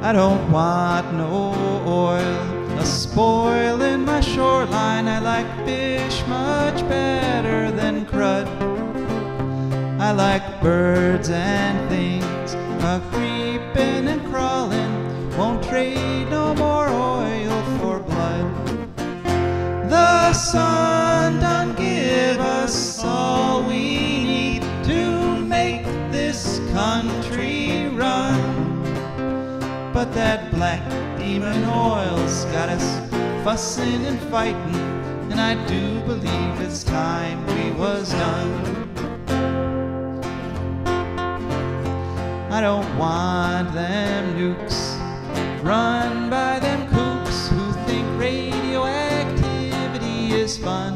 I don't want no oil spoiling my shoreline. I like fish much better than crud. I like birds and things creeping and crawling. Won't trade no more oil for blood. The sun done give us all we need to make this country run. But that black demon oil's got us fussing and fighting, and I do believe it's time we was done. I don't want them nukes run by them kooks who think radioactivity is fun.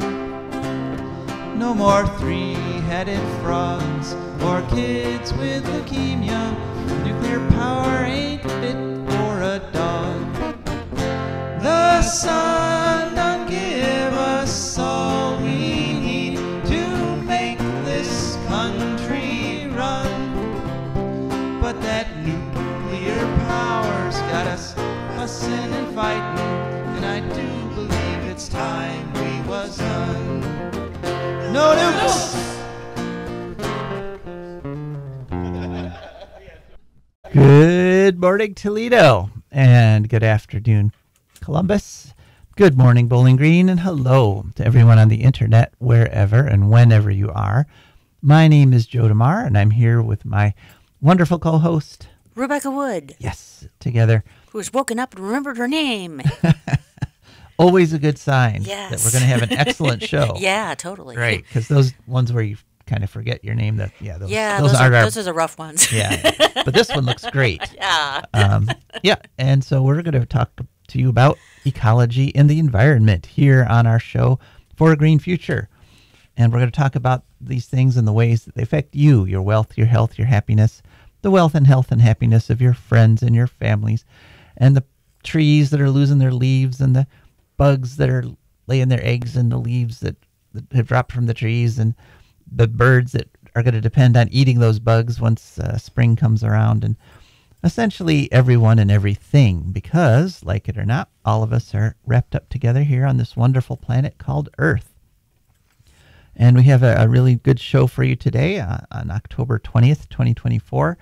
No more three-headed frogs or kids with leukemia. Nuclear power ain't fit for a dog. The sun done give us all we need to make this country run. But that nuclear power's got us fussing and fighting, and I do believe it's time we was done. No nukes! Good morning, Toledo, and good afternoon, Columbus. Good morning, Bowling Green, and hello to everyone on the internet, wherever and whenever you are. My name is Joe DeMare, and I'm here with my wonderful co-host, Rebecca Wood. Yes, together. Who's woken up and remembered her name. Always a good sign Yes. that we're going to have an excellent show. Yeah, totally. Right, because those ones where you kind of forget your name, those those are the rough ones. Yeah, but this one looks great. Yeah. And so we're going to talk to you about ecology and the environment here on our show For a Green Future. And we're going to talk about these things and the ways that they affect you, your wealth, your health, your happiness, the wealth and health and happiness of your friends and your families, and the trees that are losing their leaves, and the bugs that are laying their eggs in the leaves that have dropped from the trees, and the birds that are going to depend on eating those bugs once spring comes around, and essentially everyone and everything, because, like it or not, all of us are wrapped up together here on this wonderful planet called Earth. And we have a really good show for you today on October 20th, 2024.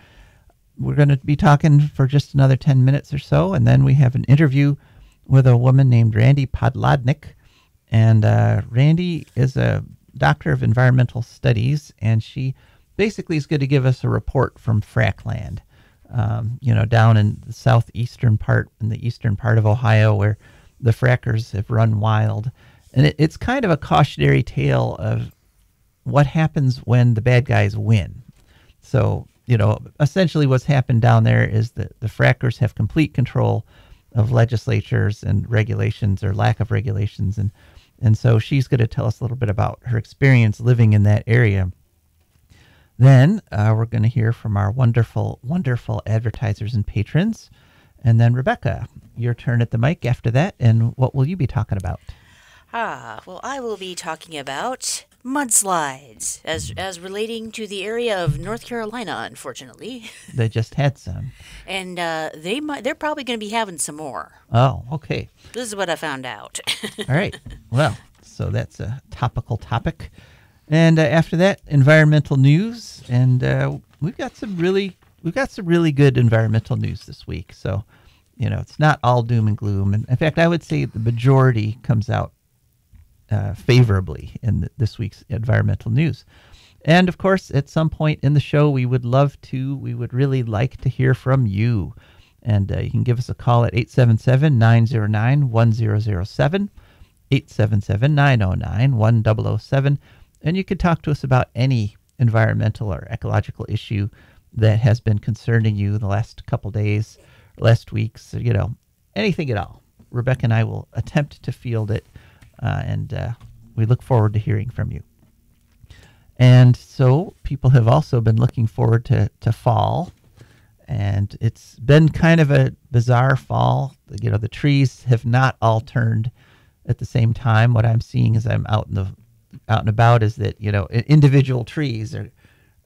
We're going to be talking for just another 10 minutes or so, and then we have an interview with a woman named Randi Podladnik. And Randi is a doctor of environmental studies, and she basically is going to give us a report from Frackland, down in the southeastern part, in the eastern part of Ohio, where the frackers have run wild. And it's kind of a cautionary tale of what happens when the bad guys win. So, essentially what's happened down there is that the frackers have complete control of legislatures and regulations, or lack of regulations. And so she's going to tell us a little bit about her experience living in that area. Then we're going to hear from our wonderful, wonderful advertisers and patrons. And then, Rebecca, your turn at the mic after that. And what will you be talking about? Well, I will be talking about mudslides as relating to the area of North Carolina, unfortunately. They just had some. And they're probably going to be having some more. Oh, okay. This is what I found out. All right. Well, so that's a topical topic. And after that, environmental news. And we've got some really good environmental news this week. So, it's not all doom and gloom. And in fact, I would say the majority comes out favorably in this week's environmental news. And of course, at some point in the show, we would really like to hear from you. And you can give us a call at 877-909-1007, 877-909-1007. And you can talk to us about any environmental or ecological issue that has been concerning you the last couple days, last weeks, anything at all. Rebecca and I will attempt to field it. And we look forward to hearing from you. And so people have also been looking forward to fall. And it's been kind of a bizarre fall. The trees have not all turned at the same time. What I'm seeing as I'm out and about is that, individual trees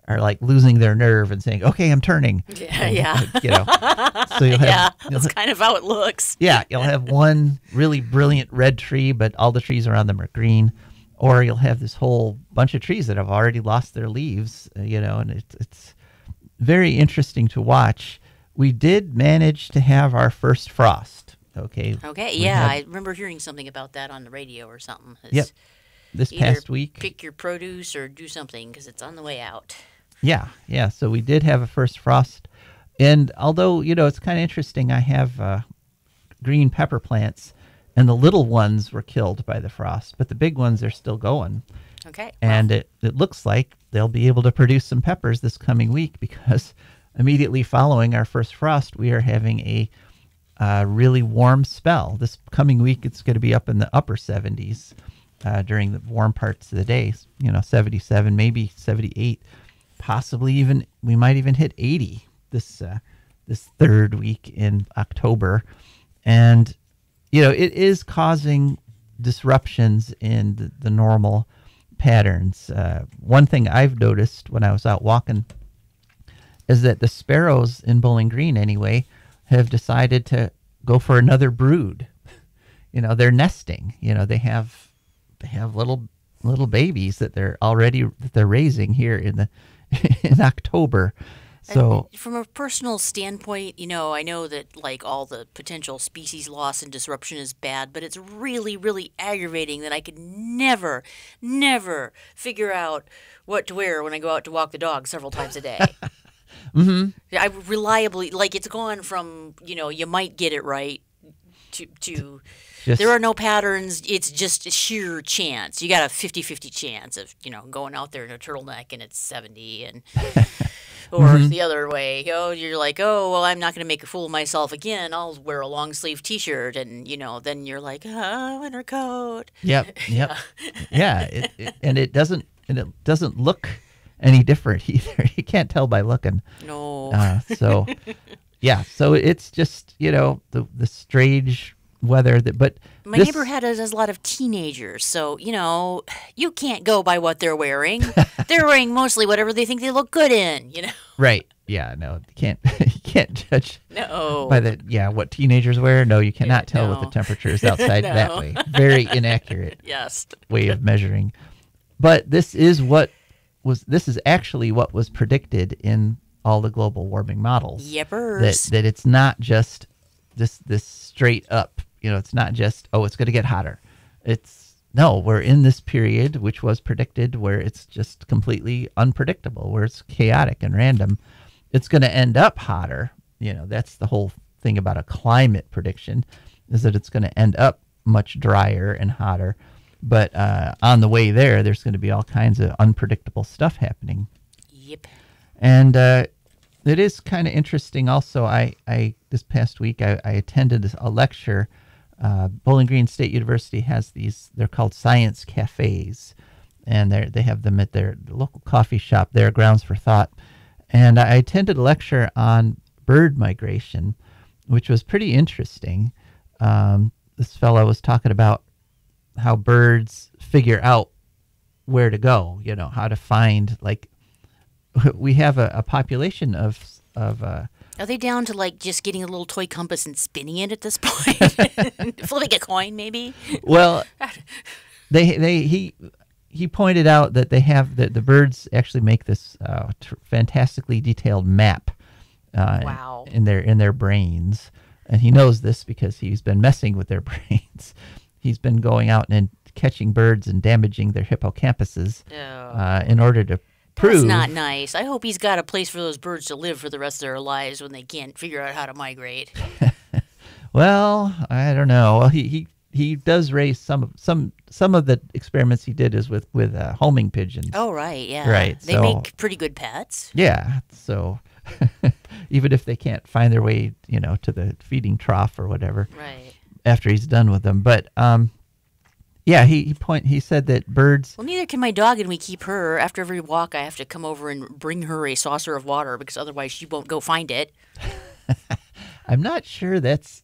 are like losing their nerve and saying, "Okay, I'm turning." Yeah, And, yeah. You know, so you'll have Yeah, that's kind of how it looks. yeah, you'll have one really brilliant red tree, but all the trees around them are green, or you'll have this whole bunch of trees that have already lost their leaves. You know, and it's very interesting to watch. We did manage to have our first frost. Okay. Okay, We yeah, had- I remember hearing something about that on the radio or something. It's Yep. This either past week. pick your produce or do something because it's on the way out. Yeah, yeah. So we did have a first frost, and although it's kind of interesting, I have green pepper plants, and the little ones were killed by the frost, but the big ones are still going, Okay. and it looks like they'll be able to produce some peppers this coming week because immediately following our first frost, we are having a really warm spell. This coming week, it's going to be up in the upper 70s during the warm parts of the day. 77, maybe 78. Possibly even we might even hit 80 this third week in October, and it is causing disruptions in the normal patterns. One thing I've noticed when I was out walking is that the sparrows in Bowling Green, anyway, have decided to go for another brood. They're nesting. They have little babies that they're raising here in October. So And from a personal standpoint, I know that like all the potential species loss and disruption is bad, but it's really, really aggravating that I could never, never figure out what to wear when I go out to walk the dog several times a day. I reliably, like, it's gone from, you might get it right to there are no patterns. It's just a sheer chance. You got a 50-50 chance of, going out there in a turtleneck and it's 70 and or the other way. You're like, oh, well, I'm not going to make a fool of myself again. I'll wear a long sleeve T-shirt, and then you're like, winter coat. Yep. Yeah. It doesn't look any different either. You can't tell by looking. No. So yeah. So it's just the strange weather but My neighborhood has a lot of teenagers, so you can't go by what they're wearing. They're wearing mostly whatever they think they look good in. Right. Yeah. No, you can't judge. No. By what teenagers wear. No, you cannot tell what the no. temperature is outside No. that way. Very inaccurate Yes. way of measuring. But this is actually what was predicted in all the global warming models. Yepers. That it's not just this straight up. It's not just it's going to get hotter. We're in this period which was predicted where it's just completely unpredictable, where it's chaotic and random. It's going to end up hotter. That's the whole thing about a climate prediction, is that it's going to end up much drier and hotter. But on the way there's going to be all kinds of unpredictable stuff happening. Yep. And it is kind of interesting also. I this past week I attended a lecture. Bowling Green State University has these, they're called science cafes, and they have them at their local coffee shop there, Grounds for Thought. And I attended a lecture on bird migration, which was pretty interesting. This fellow was talking about how birds figure out where to go, how to find, like, we have a population of Are they down to like just getting a little toy compass and spinning it at this point? Flipping a coin, maybe? well, he pointed out that they have the birds actually make this fantastically detailed map Wow. in their brains, and he knows this because he's been messing with their brains. He's been going out and catching birds and damaging their hippocampuses in order to prove. That's not nice. I hope he's got a place for those birds to live for the rest of their lives when they can't figure out how to migrate. Well, I don't know. Well, he does raise some of the experiments he did is with homing pigeons. Oh, right, yeah. Right, They so- make pretty good pets. Yeah, so even if they can't find their way, to the feeding trough or whatever, Right. after he's done with them. But yeah, he said that birds. Well, neither can my dog, and we keep her. After every walk, I have to come over and bring her a saucer of water because otherwise she won't go find it. I'm not sure that's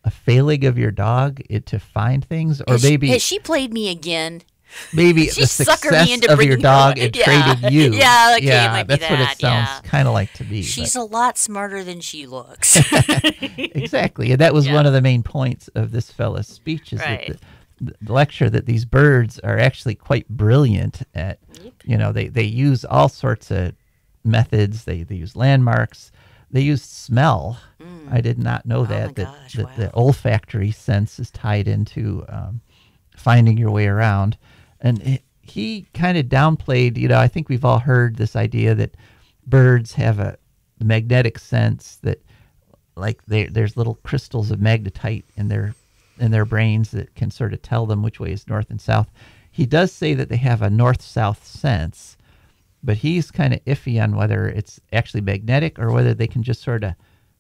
a failing of your dog to find things, or maybe Has she played me again? maybe She the suckered me success into of your bringing her dog away. and Yeah, trading you. yeah, okay, it Yeah, might be that's what it that. sounds Yeah, kind of like to me. she's But a lot smarter than she looks. exactly, and that was one Yeah, of the main points of this fellow's speech is that right. the lecture that these birds are actually quite brilliant at. Yep. They use all sorts of methods. They use landmarks. They use smell. I Mm. did not know Oh my that gosh! that the Wow. olfactory sense is tied into finding your way around. And he kind of downplayed, I think we've all heard this idea that birds have a magnetic sense that like there's little crystals of magnetite in their brains that can sort of tell them which way is north and south. He does say that they have a north-south sense, but he's kind of iffy on whether it's actually magnetic or whether they can just sort of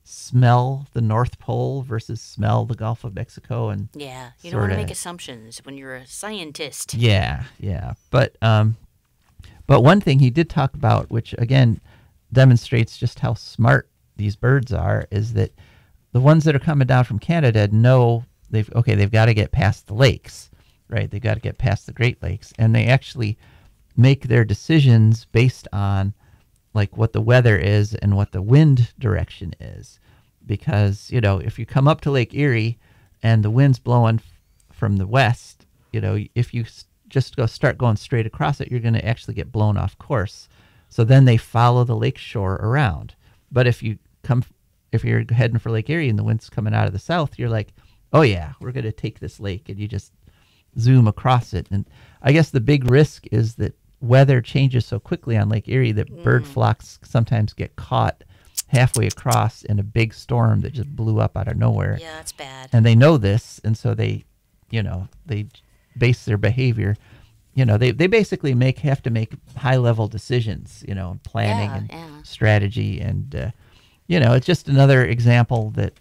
smell the North Pole versus smell the Gulf of Mexico and Yeah, you don't want sort to make of assumptions when you're a scientist. yeah. But one thing he did talk about, which again demonstrates just how smart these birds are, is that the ones that are coming down from Canada know they've got to get past the lakes, right? They've got to get past the Great Lakes, and they actually make their decisions based on like what the weather is and what the wind direction is. Because, if you come up to Lake Erie and the wind's blowing from the west, if you just start going straight across it, you're going to actually get blown off course. So then they follow the lake shore around. But if you're heading for Lake Erie and the wind's coming out of the south, you're like, oh yeah, we're going to take this lake, and you just zoom across it. And I guess the big risk is that weather changes so quickly on Lake Erie that bird Mm. flocks sometimes get caught halfway across in a big storm that just blew up out of nowhere. Yeah, that's bad. And they know this, and so they base their behavior. They basically have to make high level decisions, planning Yeah, and yeah. strategy, and it's just another example that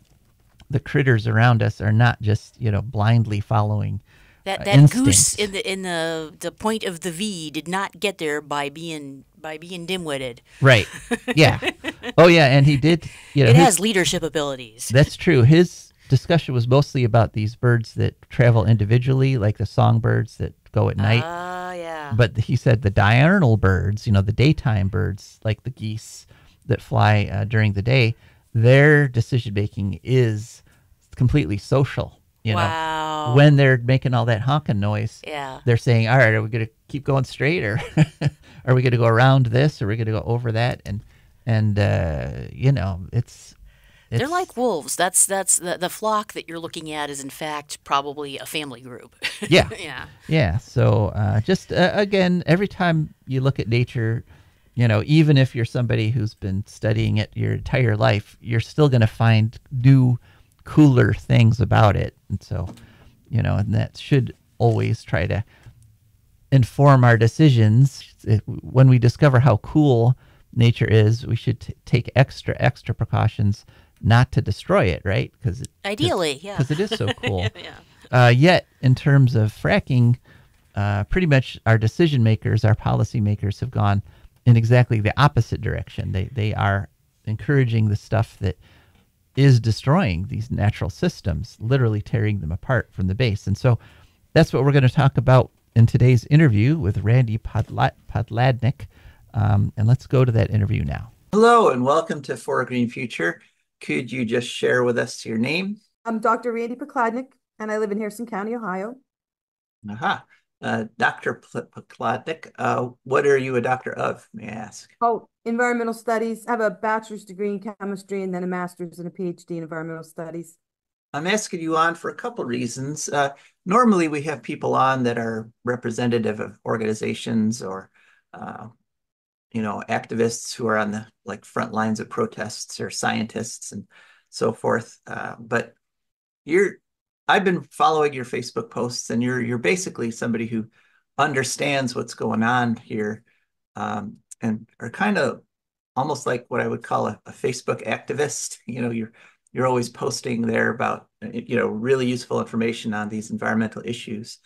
the critters around us are not just blindly following That goose instinct. in the point of the V did not get there by being dim-witted. Right. Yeah. Oh yeah, and he did. It has leadership abilities. That's true. His discussion was mostly about these birds that travel individually, like the songbirds that go at night. Ah, yeah. But he said the diurnal birds, the daytime birds, like the geese that fly during the day, their decision making is completely social. Wow. When they're making all that honking noise, Yeah. they're saying, "All right, are we going to keep going straight, or are we going to go around this, or are we going to go over that?" And They're it's like wolves. That's the flock that you're looking at is in fact probably a family group. yeah. Yeah. Yeah. So just again, every time you look at nature, even if you're somebody who's been studying it your entire life, you're still going to find new, cooler things about it. And so, and that should always try to inform our decisions. When we discover how cool nature is, we should take extra precautions not to destroy it, right? Ideally, yeah. Because it is so cool. Yeah. Yet, in terms of fracking, pretty much our decision makers, our policy makers, have gone in exactly the opposite direction. They are encouraging the stuff that is destroying these natural systems, literally tearing them apart from the base. And so that's what we're going to talk about in today's interview with Randi Podladnik. And let's go to that interview now. Hello, and welcome to For a Green Future. Could you just share with us your name? I'm Dr. Randi Podladnik, and I live in Harrison County, Ohio. Aha. Dr. Podladnik, what are you a doctor of, may I ask? Oh, environmental studies. I have a bachelor's degree in chemistry and then a master's and a PhD in environmental studies. I'm asking you on for a couple reasons. Normally, we have people on that are representative of organizations or, activists who are on the front lines of protests, or scientists and so forth. But I've been following your Facebook posts, and you're basically somebody who understands what's going on here, and are kind of almost like what I would call a Facebook activist. You're always posting there about really useful information on these environmental issues.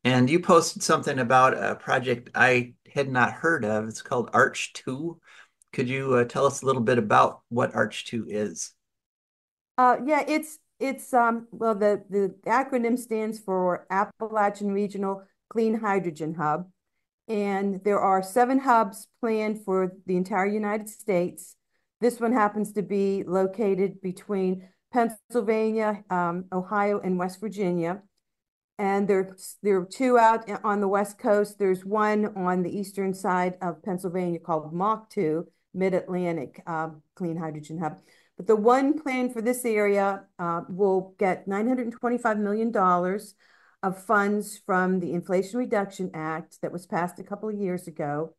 And you posted something about a project I had not heard of. It's called Arch 2. Could you tell us a little bit about what Arch 2 is? Yeah, it's well, the acronym stands for Appalachian Regional clean hydrogen hub. And there are 7 hubs planned for the entire United States. This one happens to be located between Pennsylvania, Ohio, and West Virginia. And there are 2 out on the West Coast. There's one on the eastern side of Pennsylvania called Mach 2, Mid-Atlantic Clean Hydrogen Hub. But the one planned for this area will get $925 million of funds from the Inflation Reduction Act that was passed a couple of years ago.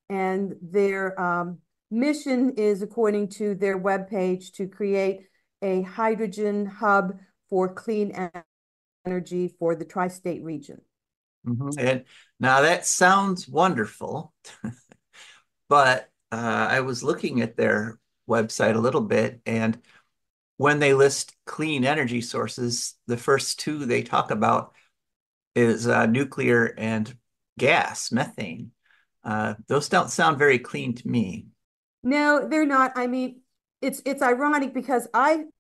And their mission is, according to their webpage, to create a hydrogen hub for clean energy for the tri-state region. And now that sounds wonderful, but I was looking at their website a little bit, and when they list clean energy sources, the first 2 they talk about is nuclear and gas, methane. Those don't sound very clean to me. No, they're not. I mean, it's ironic because I'm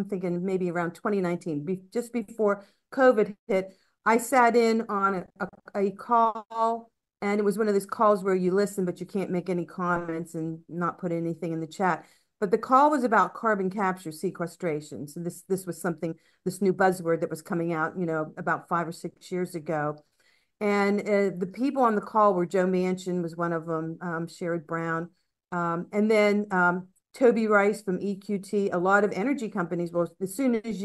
thinking maybe around 2019, just before COVID hit, I sat in on a call, and it was one of those calls where you listen, but you can't make any comments and not put anything in the chat. But the call was about carbon capture sequestration. So this was something, this new buzzword that was coming out, about 5 or 6 years ago. And the people on the call were Joe Manchin was one of them, Sherrod Brown, and then Toby Rice from EQT. A lot of energy companies, well, as soon as if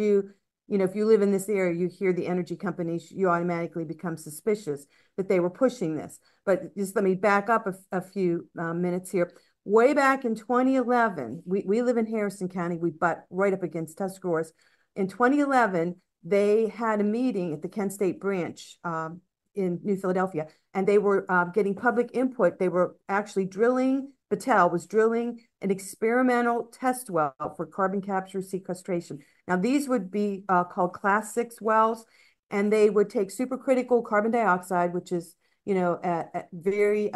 you live in this area, you hear the energy companies, you automatically become suspicious that they were pushing this. But just let me back up a few minutes here. Way back in 2011, we live in Harrison County. We butt right up against Tuscarawas. In 2011, they had a meeting at the Kent State branch in New Philadelphia, and they were getting public input. They were actually drilling, Battelle was drilling an experimental test well for carbon capture sequestration. Now, these would be called Class 6 wells, and they would take supercritical carbon dioxide, which is, at very,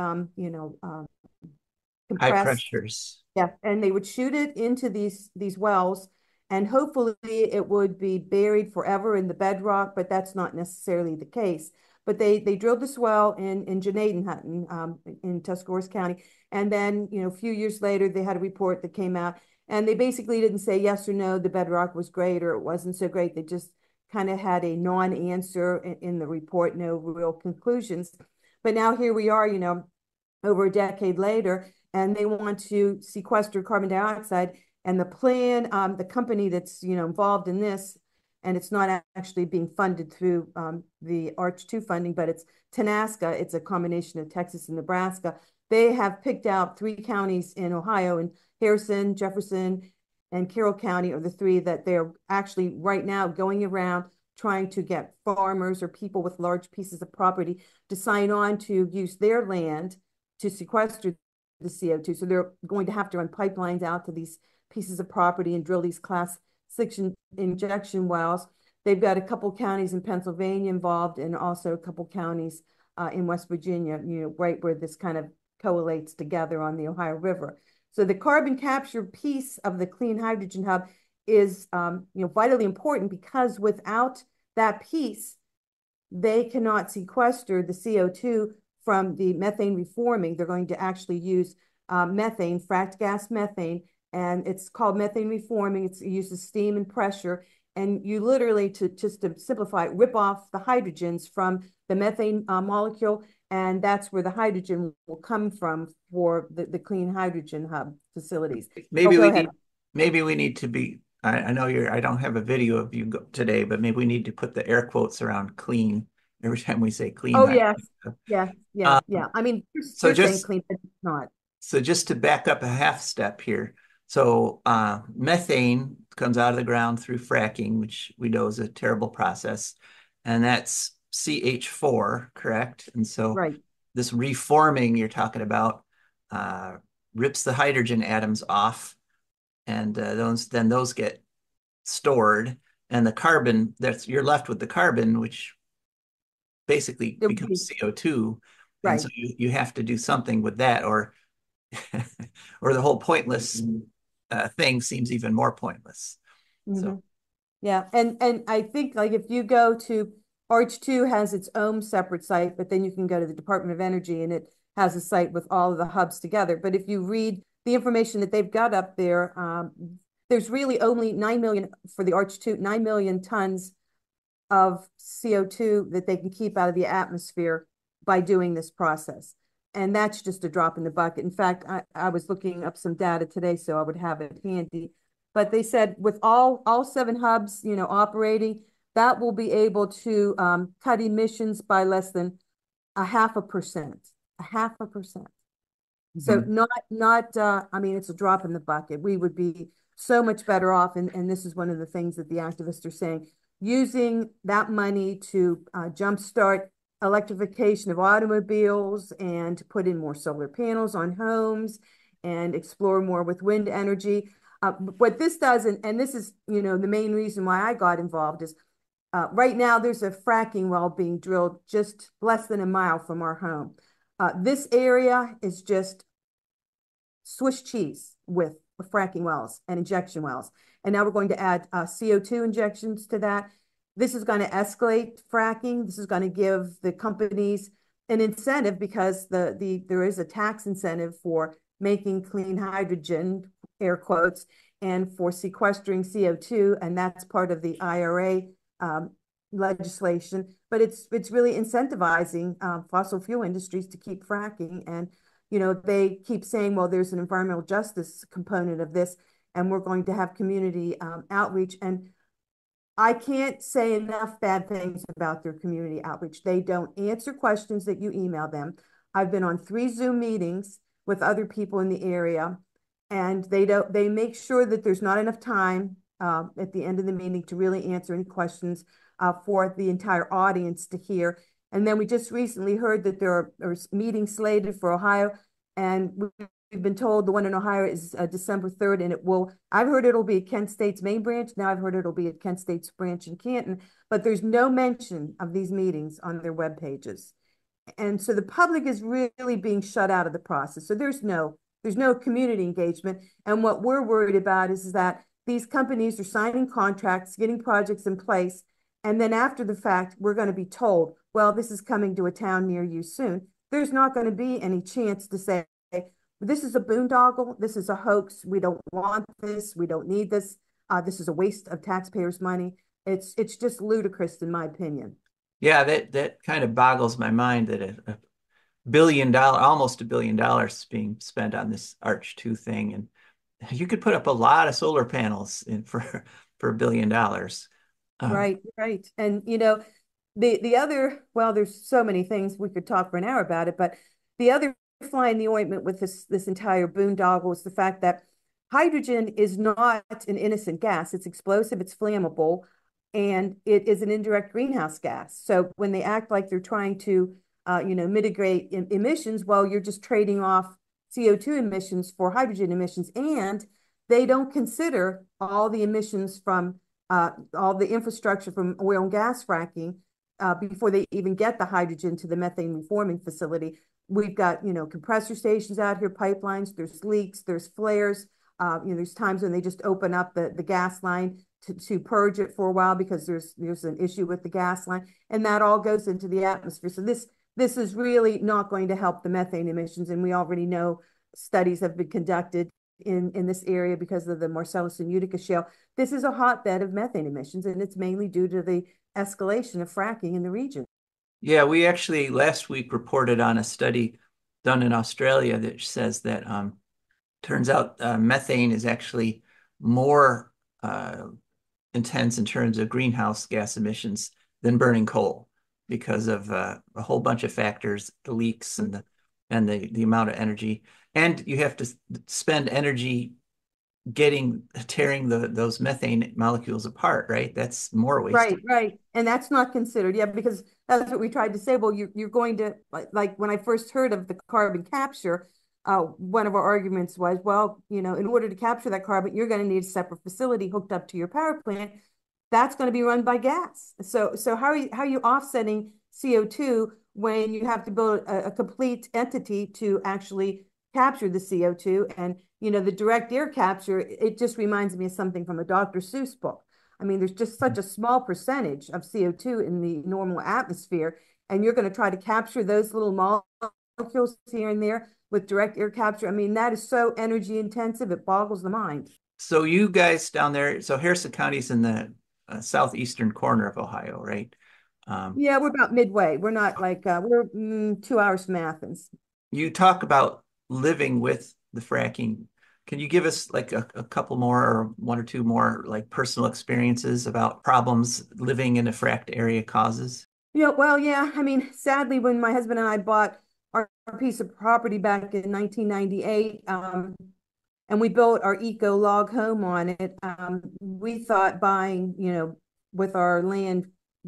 High compressed. pressures. Yeah, and they would shoot it into these wells, and hopefully it would be buried forever in the bedrock, but that's not necessarily the case. But they drilled this well in Janadenhutton in Tuscarawas County, and then a few years later they had a report that came out, and they basically didn't say yes or no, the bedrock was great or it wasn't so great. They just kind of had a non-answer in the report, no real conclusions. But now here we are, over a decade later, and they want to sequester carbon dioxide. And the plan, the company that's involved in this, and it's not actually being funded through the Arch 2 funding, but it's Tenaska. It's a combination of Texas and Nebraska. They have picked out 3 counties in Ohio, and Harrison, Jefferson, and Carroll County are the 3 that they're actually right now going around trying to get farmers or people with large pieces of property to sign on to use their land to sequester the CO2. So they're going to have to run pipelines out to these pieces of property and drill these Class 6 injection wells. They've got a couple counties in Pennsylvania involved, and also a couple counties in West Virginia, right where this kind of collates together on the Ohio River. So the carbon capture piece of the clean hydrogen hub is vitally important, because without that piece, they cannot sequester the CO2 from the methane reforming. They're going to actually use methane, fracked gas methane, and it's called methane reforming. It uses steam and pressure, and you literally, just to simplify it, rip off the hydrogens from the methane molecule, and that's where the hydrogen will come from for the clean hydrogen hub facilities. Maybe we need to be. I know I don't have a video of you today, but maybe we need to put the air quotes around clean every time we say clean. Oh, yes. Yeah. I mean, they're saying clean, but it's not. So just to back up a half step here. So methane comes out of the ground through fracking, which we know is a terrible process. And that's CH4, correct? And so this reforming you're talking about rips the hydrogen atoms off, and those get stored. And the carbon, you're left with the carbon, which basically becomes CO2. And so you have to do something with that, or or the whole pointless thing seems even more pointless. So yeah, and I think, like, if you go to Arch 2 has its own separate site, but then you can go to the Department of Energy and it has a site with all of the hubs together. But if you read the information that they've got up there, there's really only 9 million for the Arch 2, 9 million tons of CO2 that they can keep out of the atmosphere by doing this process. And that's just a drop in the bucket. In fact, I was looking up some data today, so I would have it handy. But they said with all 7 hubs, operating, that will be able to cut emissions by less than 0.5%. 0.5%. So I mean, it's a drop in the bucket. We would be so much better off. And this is one of the things that the activists are saying, using that money to jumpstart electrification of automobiles and to put in more solar panels on homes and explore more with wind energy. What this does, and this is, the main reason why I got involved is right now there's a fracking well being drilled just less than a mile from our home. This area is just Swiss cheese with fracking wells and injection wells. And now we're going to add CO2 injections to that. This is going to escalate fracking. This is going to give the companies an incentive because there is a tax incentive for making clean hydrogen, air quotes, and for sequestering CO2. And that's part of the IRA legislation. But it's really incentivizing fossil fuel industries to keep fracking. And they keep saying, well, there's an environmental justice component of this, and we're going to have community outreach. And I can't say enough bad things about their community outreach. They don't answer questions that you email them. I've been on 3 Zoom meetings with other people in the area, and they make sure that there's not enough time at the end of the meeting to really answer any questions for the entire audience to hear. And then we just recently heard that there are meetings slated for Ohio, and we've been told the one in Ohio is December 3rd, and I've heard it'll be at Kent State's main branch. Now I've heard it'll be at Kent State's branch in Canton, but there's no mention of these meetings on their web pages. And so the public is really being shut out of the process. So there's no community engagement. And what we're worried about is that these companies are signing contracts, getting projects in place, and then after the fact, we're going to be told, well, this is coming to a town near you soon. There's not going to be any chance to say, this is a boondoggle. This is a hoax. We don't want this. We don't need this. This is a waste of taxpayers' money. It's just ludicrous, in my opinion. Yeah, that kind of boggles my mind that a almost $1 billion is being spent on this Arch 2 thing. And you could put up a lot of solar panels for $1 billion. Right. And, the other, well, there's so many things we could talk for an hour about it, but the other fly in the ointment with this entire boondoggle is the fact that hydrogen is not an innocent gas. It's explosive, it's flammable, and it is an indirect greenhouse gas. So when they act like they're trying to, mitigate emissions, well, you're just trading off CO2 emissions for hydrogen emissions, and they don't consider all the emissions from all the infrastructure from oil and gas fracking before they even get the hydrogen to the methane reforming facility. We've got, compressor stations out here, pipelines, there's leaks, there's flares. There's times when they just open up the gas line to purge it for a while because there's an issue with the gas line, and that all goes into the atmosphere. So this is really not going to help the methane emissions. And we already know studies have been conducted in this area because of the Marcellus and Utica shale. This is a hotbed of methane emissions, and it's mainly due to the escalation of fracking in the region. Yeah, we actually last week reported on a study done in Australia that says that turns out methane is actually more intense in terms of greenhouse gas emissions than burning coal because of a whole bunch of factors, the leaks and the amount of energy. And you have to spend energy tearing those methane molecules apart, right? That's more waste. Right. And that's not considered. Yeah, because that's what we tried to say. Well, you're going to, like when I first heard of the carbon capture, one of our arguments was, well, in order to capture that carbon, you're going to need a separate facility hooked up to your power plant. That's going to be run by gas. So how are you offsetting CO2 when you have to build a complete entity to actually capture the CO2? And the direct air capture, it just reminds me of something from a Dr. Seuss book. I mean, there's just such a small percentage of CO2 in the normal atmosphere, and you're going to try to capture those little molecules here and there with direct air capture. I mean, that is so energy intensive, it boggles the mind. So you guys down there, so Harrison County's in the southeastern corner of Ohio, right? Yeah, we're about midway. We're not like we're 2 hours from Athens. You talk about living with the fracking. Can you give us like a couple more or one or two more like personal experiences about problems living in a fracked area causes? Yeah, well, yeah. I mean, sadly, when my husband and I bought our piece of property back in 1998, and we built our eco log home on it, we thought buying, with our land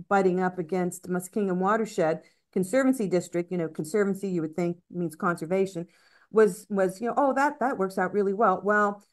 butting up against Muskingum Watershed Conservancy District, conservancy you would think means conservation, was oh, that works out really well. Well,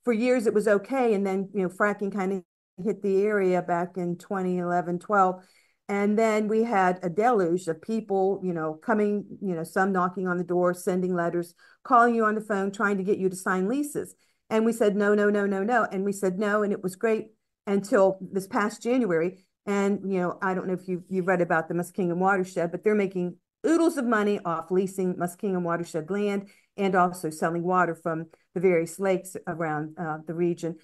for years it was okay, and then fracking kind of hit the area back in 2011, 12. And then we had a deluge of people, coming, some knocking on the door, sending letters, calling you on the phone, trying to get you to sign leases. And we said, no, no, no, no, no. And we said no. And it was great until this past January. And, I don't know if you've read about the Muskingum watershed, but they're making oodles of money off leasing Muskingum watershed land and also selling water from the various lakes around the region.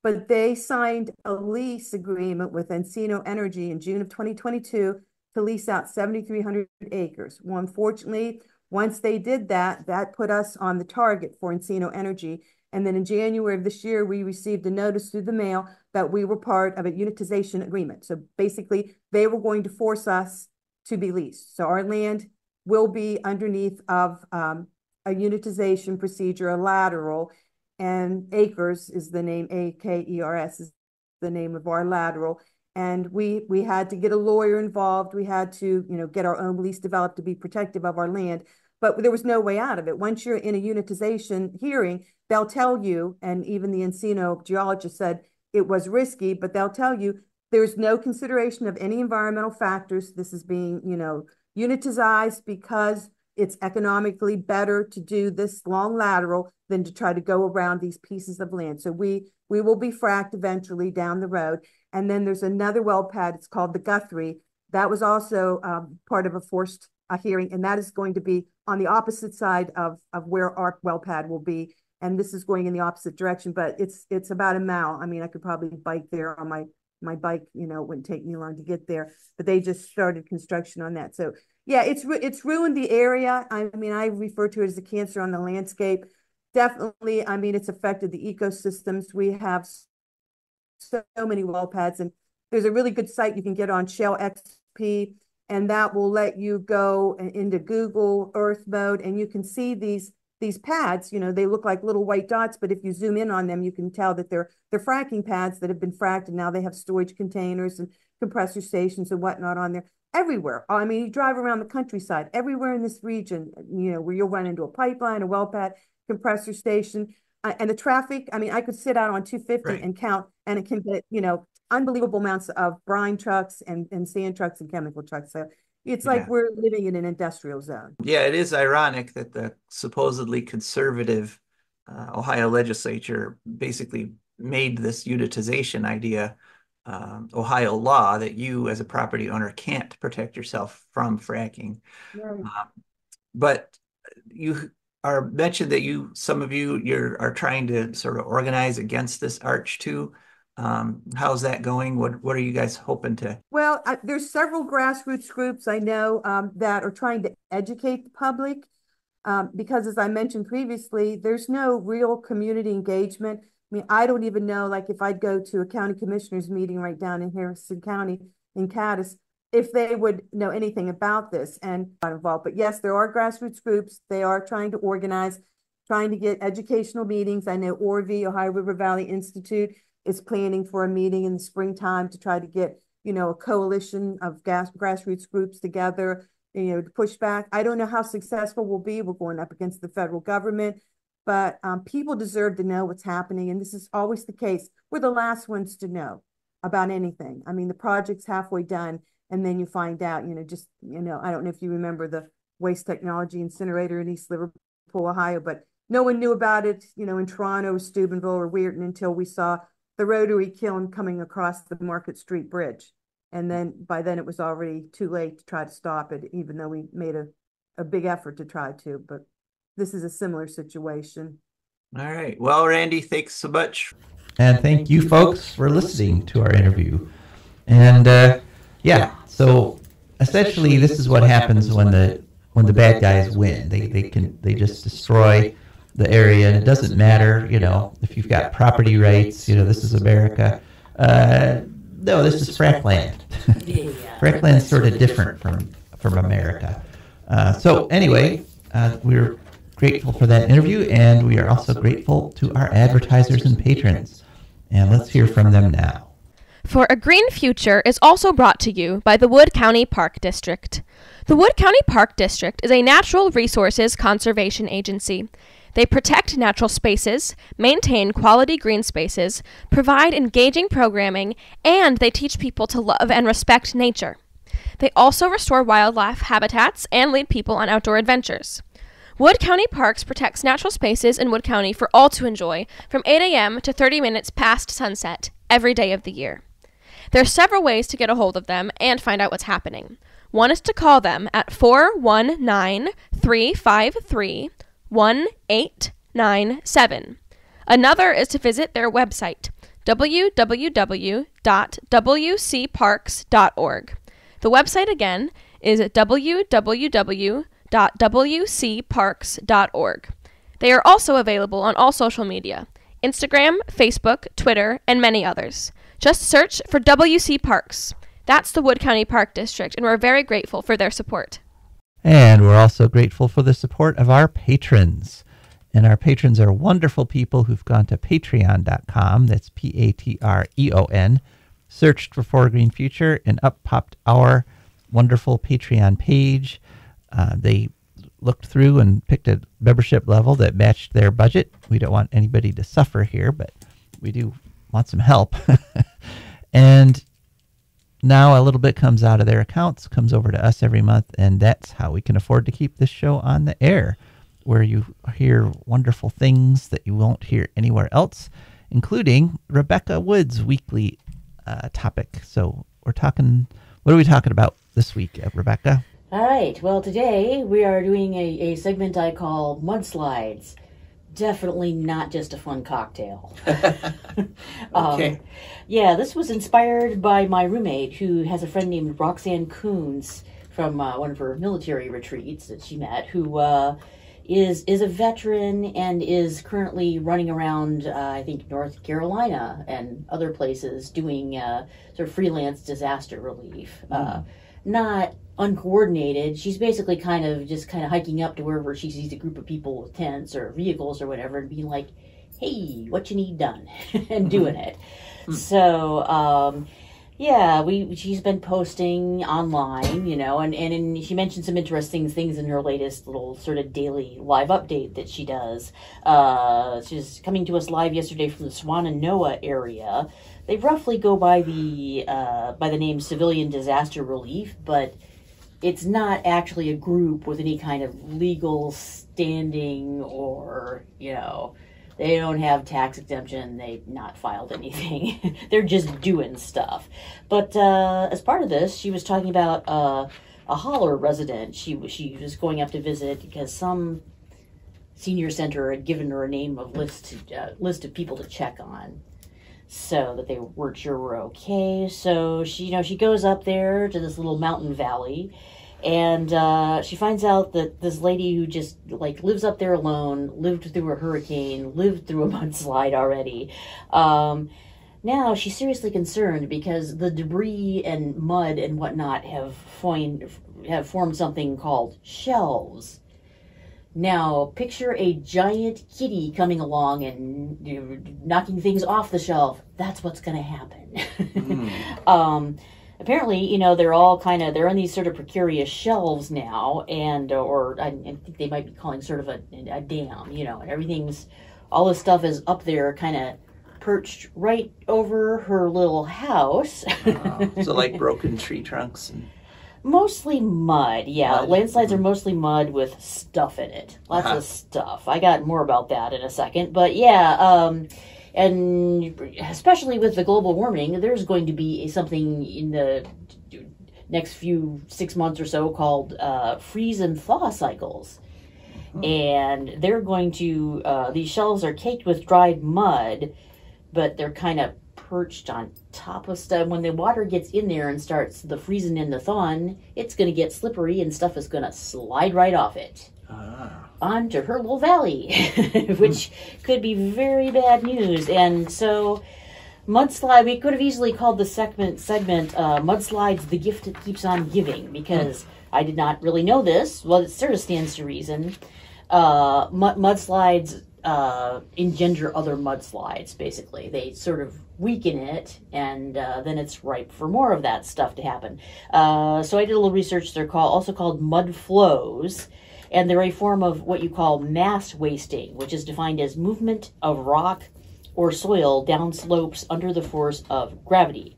But they signed a lease agreement with Encino Energy in June of 2022 to lease out 7,300 acres. Well, unfortunately, once they did that, that put us on the target for Encino Energy. And then in January of this year, we received a notice through the mail that we were part of a unitization agreement. So basically, they were going to force us to be leased. So our land will be underneath of a unitization procedure, a lateral, and acres is the name, AKERS is the name of our lateral. And we had to get a lawyer involved. We had to, get our own lease developed to be protective of our land. But there was no way out of it. Once you're in a unitization hearing, they'll tell you, and even the Encino geologist said it was risky, but they'll tell you there's no consideration of any environmental factors. This is being, unitized because it's economically better to do this long lateral than to try to go around these pieces of land. So we will be fracked eventually down the road. And then there's another well pad. It's called the Guthrie. That was also part of a forced hearing, and that is going to be on the opposite side of where our well pad will be. And this is going in the opposite direction, but it's about a mile. I mean, I could probably bike there on my bike. It wouldn't take me long to get there. But they just started construction on that. So yeah, it's ruined the area. I mean, I refer to it as a cancer on the landscape. Definitely, I mean, it's affected the ecosystems. We have so many well pads, and there's a really good site you can get on Shell XP, and that will let you go into Google Earth mode, and you can see these pads. They look like little white dots, but if you zoom in on them, you can tell that they're fracking pads that have been fracked, and now they have storage containers and compressor stations and whatnot on there. Everywhere. I mean, you drive around the countryside, everywhere in this region, where you'll run into a pipeline, a well pad, compressor station, and the traffic. I mean, I could sit out on 250 Right. and count, and it can get, unbelievable amounts of brine trucks and sand trucks and chemical trucks. So it's like Yeah. we're living in an industrial zone. Yeah, it is ironic that the supposedly conservative Ohio legislature basically made this unitization idea Ohio law that you as a property owner can't protect yourself from fracking. Right. But you are mentioned that some of you are trying to sort of organize against this arch too. How's that going? What are you guys hoping to? Well, there's several grassroots groups I know that are trying to educate the public because, as I mentioned previously, there's no real community engagement. I mean, I don't even know, like, if I'd go to a county commissioners meeting right down in Harrison County in Caddis, if they would know anything about this and not involved. But yes, there are grassroots groups. They are trying to organize, trying to get educational meetings. I know ORV, Ohio River Valley Institute, is planning for a meeting in the springtime to try to get, a coalition of grassroots groups together, to push back. I don't know how successful we'll be. We're going up against the federal government, but people deserve to know what's happening. And this is always the case. We're the last ones to know about anything. I mean, the project's halfway done, and then you find out, I don't know if you remember the waste technology incinerator in East Liverpool, Ohio, but no one knew about it, in Toronto or Steubenville or Weirton until we saw the rotary kiln coming across the Market Street Bridge. And then by then it was already too late to try to stop it, even though we made a big effort to try to. But this is a similar situation. All right. Well, Randy, thanks so much. And thank you, folks, for listening to our interview. And yeah, so essentially, this is what happens when the bad guys win. They just destroy the area, and it doesn't matter, if you've got property rights. This is America. No, this is Frackland. Frackland's sort of different from America. So anyway, we're grateful for that interview, and we are also grateful to our advertisers and patrons. And let's hear from them now. For a Green Future is also brought to you by the Wood County Park District. The Wood County Park District is a natural resources conservation agency. They protect natural spaces, maintain quality green spaces, provide engaging programming, and they teach people to love and respect nature. They also restore wildlife habitats and lead people on outdoor adventures. Wood County Parks protects natural spaces in Wood County for all to enjoy from 8 a.m. to 30 minutes past sunset every day of the year. There are several ways to get a hold of them and find out what's happening. One is to call them at 419-353-1897. Another is to visit their website, www.wcparks.org. The website again is www.wcparks.org. They are also available on all social media, Instagram, Facebook, Twitter, and many others. Just search for WC Parks. That's the Wood County Park District, and we're very grateful for their support. And we're also grateful for the support of our patrons. And our patrons are wonderful people who've gone to patreon.com, that's Patreon, searched for For a Green Future, and up popped our wonderful Patreon page. They looked through and picked a membership level that matched their budget. We don't want anybody to suffer here, but we do want some help. And now a little bit comes out of their accounts, comes over to us every month, and that's how we can afford to keep this show on the air, where you hear wonderful things that you won't hear anywhere else, including Rebecca Wood's weekly topic. So what are we talking about this week, Rebecca? All right. Well, today we are doing a segment I call mudslides. Definitely not just a fun cocktail. Okay. Yeah, this was inspired by my roommate, who has a friend named Roxanne Coons from one of her military retreats that she met, who is a veteran and is currently running around, I think, North Carolina and other places doing sort of freelance disaster relief. Not uncoordinated. She's basically kind of hiking up to wherever she sees a group of people with tents or vehicles or whatever and being like, hey, what you need done? And doing it. So, yeah, she's been posting online, and she mentioned some interesting things in her latest little sort of daily live update that she does. She's coming to us live yesterday from the Swannanoa area. They roughly go by the name Civilian Disaster Relief, but it's not actually a group with any kind of legal standing or, they don't have tax exemption. They've not filed anything. They're just doing stuff. But as part of this, she was talking about a Holler resident. She was going up to visit because some senior center had given her a list of people to check on, so that they weren't sure were okay. So she goes up there to this little mountain valley, and she finds out that this lady who just lives up there alone, lived through a hurricane, lived through a mudslide already. Now she's seriously concerned because the debris and mud and whatnot have formed something called shelves. Now, picture a giant kitty coming along and knocking things off the shelf. That's what's going to happen. Apparently, they're all they're on these sort of precarious shelves now, or I think they might be calling sort of a dam, and all this stuff is up there kind of perched right over her little house. So like broken tree trunks and... Mostly mud, yeah. Mud. Landslides are mostly mud with stuff in it. Lots of stuff. I got more about that in a second. But yeah, And especially with the global warming, there's going to be something in the next few 6 months or so called freeze and thaw cycles. And they're going to, these shelves are caked with dried mud, but they're kind of perched on top of stuff. When the water gets in there and starts the freezing and the thawing, it's going to get slippery and stuff is going to slide right off it onto Hurtle Valley, which could be very bad news. And so mudslide, we could have easily called the segment Mudslides, the gift that keeps on giving, because I did not really know this. Well, it sort of stands to reason. Mudslides engender other mudslides, basically. They sort of weaken it, and then it's ripe for more of that stuff to happen. So I did a little research. They're also called mud flows, and they're a form of what you call mass wasting, which is defined as movement of rock or soil down slopes under the force of gravity,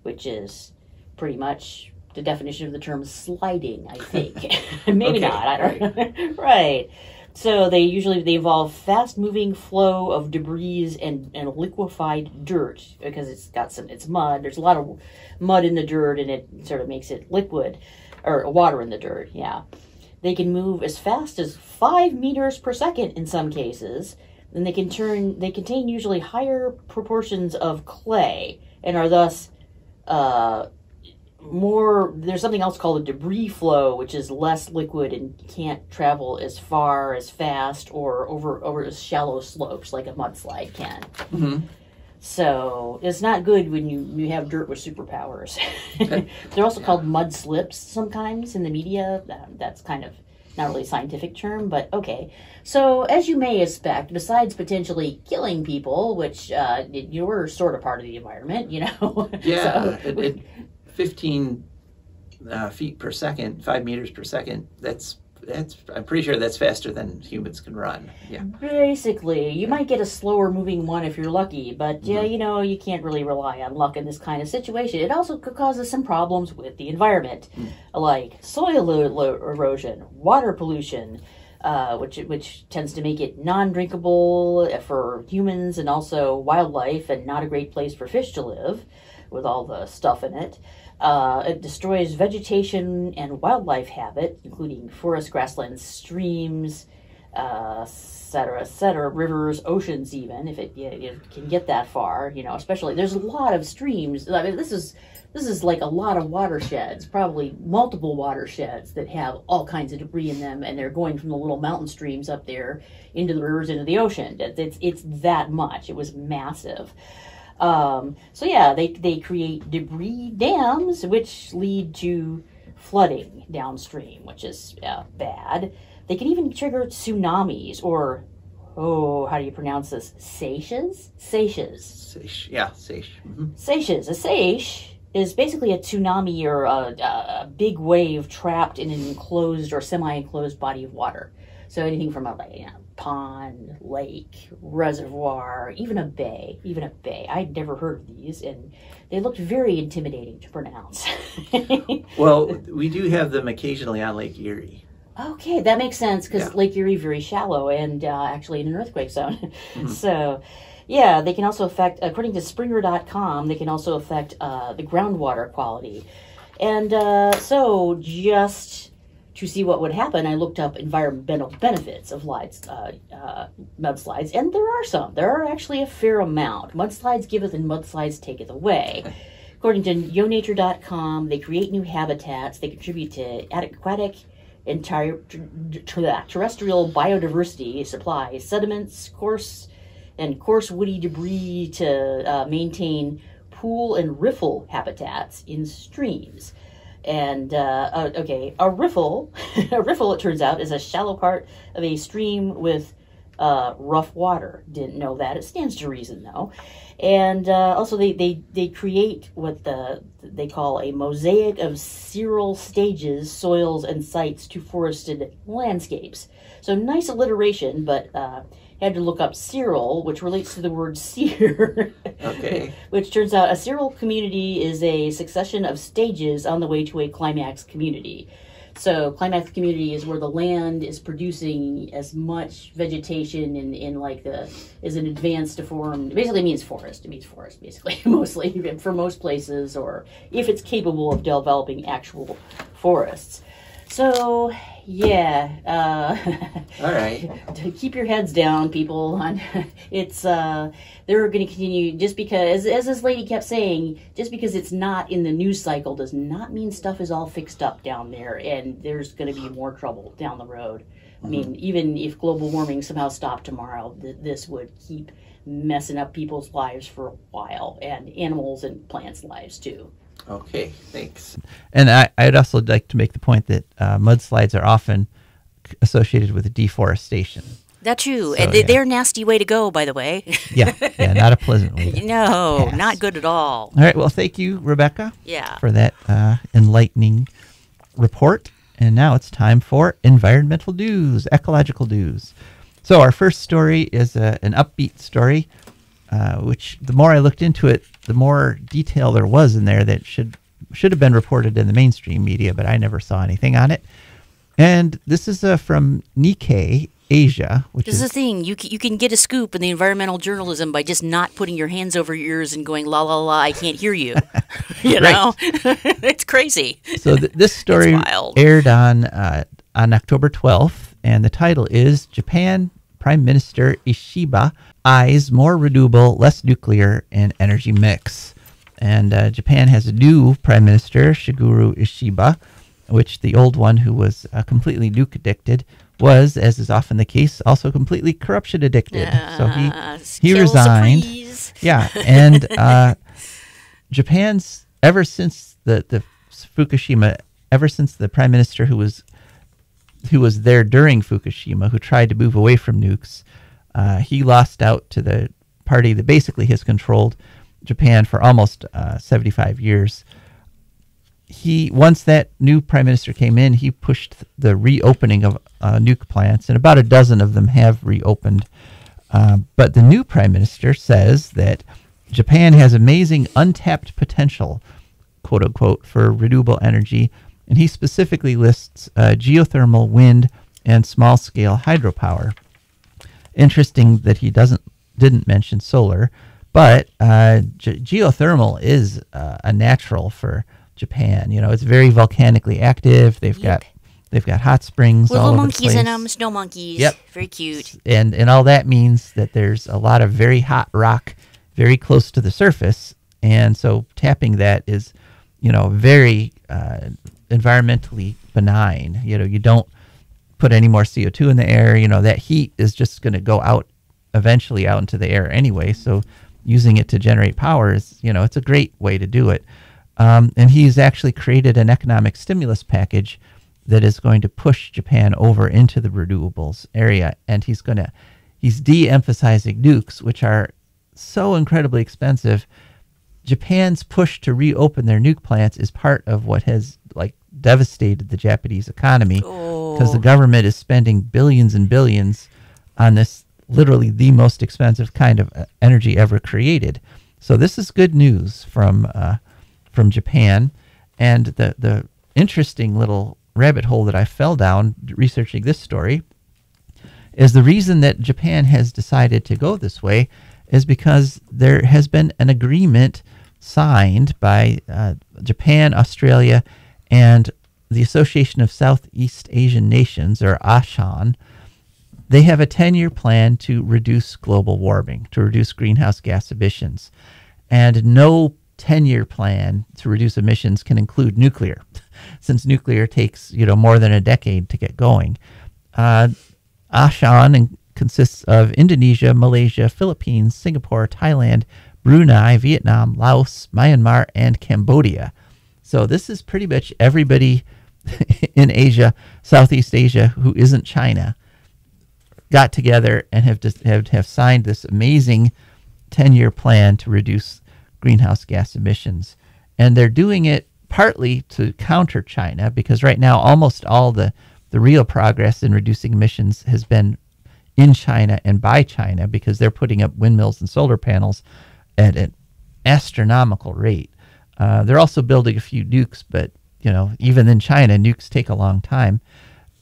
which is pretty much the definition of the term sliding, I think. Maybe not, I don't know. Right. So they involve fast-moving flow of debris and liquefied dirt, because it's mud. There's a lot of mud in the dirt, and it sort of makes it liquid, or water in the dirt, yeah. They can move as fast as 5 meters per second in some cases, and they contain usually higher proportions of clay, and are thus there's something else called a debris flow, which is less liquid and can't travel as far, as fast, or over as shallow slopes like a mudslide can. Mm-hmm. So it's not good when you have dirt with superpowers. Okay. They're also called mud slips sometimes in the media. That's kind of not really a scientific term, but okay. So as you may expect, besides potentially killing people, which you're sort of part of the environment, you know. Yeah. 15 feet per second, 5 meters per second. That's I'm pretty sure that's faster than humans can run. Yeah. Basically, you might get a slower moving one if you're lucky, but yeah, you know, you can't really rely on luck in this kind of situation. It also could cause us some problems with the environment, like soil erosion, water pollution, which tends to make it non-drinkable for humans and also wildlife, and not a great place for fish to live with all the stuff in it. It destroys vegetation and wildlife habit, including forest, grasslands, streams, et cetera, rivers, oceans even, if it can get that far, you know, especially, there's a lot of streams. I mean, this is like a lot of watersheds, probably multiple watersheds that have all kinds of debris in them, and they're going from the little mountain streams up there into the rivers, into the ocean. It's that much. It was massive. So yeah, they create debris dams, which lead to flooding downstream, which is bad. They can even trigger tsunamis, or, how do you pronounce this? Seiches? Yeah, seiche. Mm-hmm. Seiches. A seiche is basically a tsunami, or a big wave trapped in an enclosed or semi-enclosed body of water. So anything from a pond, lake, reservoir, even a bay. I'd never heard of these, and they looked very intimidating to pronounce. Well, we do have them occasionally on Lake Erie. Okay, that makes sense, because Lake Erie is very shallow and actually in an earthquake zone. Mm-hmm. So, yeah, they can also affect, according to Springer.com, they can also affect the groundwater quality. And so just to see what would happen, I looked up environmental benefits of mudslides, and there are some. There are actually a fair amount. Mudslides giveth and mudslides taketh away. According to YoNature.com, they create new habitats. They contribute to aquatic and terrestrial biodiversity, supply sediments, coarse woody debris to maintain pool and riffle habitats in streams. And, a riffle, it turns out, is a shallow part of a stream with rough water. Didn't know that. It stands to reason, though. And also they create what they call a mosaic of seral stages, soils, and sites to forested landscapes. So nice alliteration, but had to look up seral, which relates to the word sear. Okay. Which turns out a seral community is a succession of stages on the way to a climax community. So climatic community is where the land is producing as much vegetation in like is an advanced deformed, basically it means forest. It means forest, basically, mostly for most places, or if it's capable of developing actual forests. So, yeah. All right. Keep your heads down, people. It's they're going to continue, just because, as this lady kept saying, just because it's not in the news cycle does not mean stuff is all fixed up down there, and there's going to be more trouble down the road. I mean, even if global warming somehow stopped tomorrow, this would keep messing up people's lives for a while, and animals and plants' lives too. Okay, thanks. And I'd also like to make the point that mudslides are often associated with deforestation. That's true. So, And they're a nasty way to go, by the way. Yeah, not a pleasant way. No, pass. not good at all. All right, well, thank you, Rebecca, Yeah. for that enlightening report. And now it's time for environmental news, ecological news. So our first story is an upbeat story, which the more I looked into it, the more detail there was in there that should have been reported in the mainstream media, but I never saw anything on it. And this is from Nikkei Asia, which This is the thing. You can get a scoop in the environmental journalism by just not putting your hands over your ears and going, la, la, la, I can't hear you. You know? It's crazy. So this story aired on October 12th, and the title is Japan Prime Minister Ishiba eyes more renewable, less nuclear, and energy mix. And Japan has a new Prime Minister, Shigeru Ishiba, which the old one, who was completely nuke addicted, was, as is often the case, also completely corruption addicted. So he resigned. Yeah, and Japan's, ever since the Fukushima, ever since the Prime Minister who was there during Fukushima, who tried to move away from nukes, he lost out to the party that basically has controlled Japan for almost 75 years. Once that new prime minister came in, he pushed the reopening of nuke plants, and about a dozen of them have reopened. But the new prime minister says that Japan has amazing untapped potential, quote unquote, for renewable energy, and he specifically lists geothermal, wind, and small-scale hydropower. Interesting that he didn't mention solar, but geothermal is a natural for Japan. You know, it's very volcanically active. They've got hot springs, with all little over monkeys the place. in them, snow monkeys. Yep. Very cute. And all that means that there's a lot of very hot rock very close to the surface, and so tapping that is, very environmentally benign. You don't put any more CO2 in the air. That heat is just going to go out eventually out into the air anyway. So using it to generate power is, it's a great way to do it. And he's actually created an economic stimulus package that is going to push Japan over into the renewables area. And he's de-emphasizing nukes, which are so incredibly expensive. Japan's push to reopen their nuke plants is part of what has devastated the Japanese economy, because the government is spending billions and billions on this, literally the most expensive kind of energy ever created. So this is good news from Japan. And the interesting little rabbit hole that I fell down researching this story is the reason that Japan has decided to go this way is because there has been an agreement signed by Japan, Australia, and the Association of Southeast Asian Nations, or ASEAN. They have a 10-year plan to reduce global warming, to reduce greenhouse gas emissions. And no 10-year plan to reduce emissions can include nuclear, since nuclear takes more than a decade to get going. ASEAN consists of Indonesia, Malaysia, Philippines, Singapore, Thailand, Brunei, Vietnam, Laos, Myanmar, and Cambodia. So this is pretty much everybody in Asia, Southeast Asia, who isn't China, got together and have signed this amazing 10-year plan to reduce greenhouse gas emissions. And they're doing it partly to counter China, because right now almost all the real progress in reducing emissions has been in China and by China, because they're putting up windmills and solar panels at an astronomical rate. They're also building a few nukes, but even in China, nukes take a long time.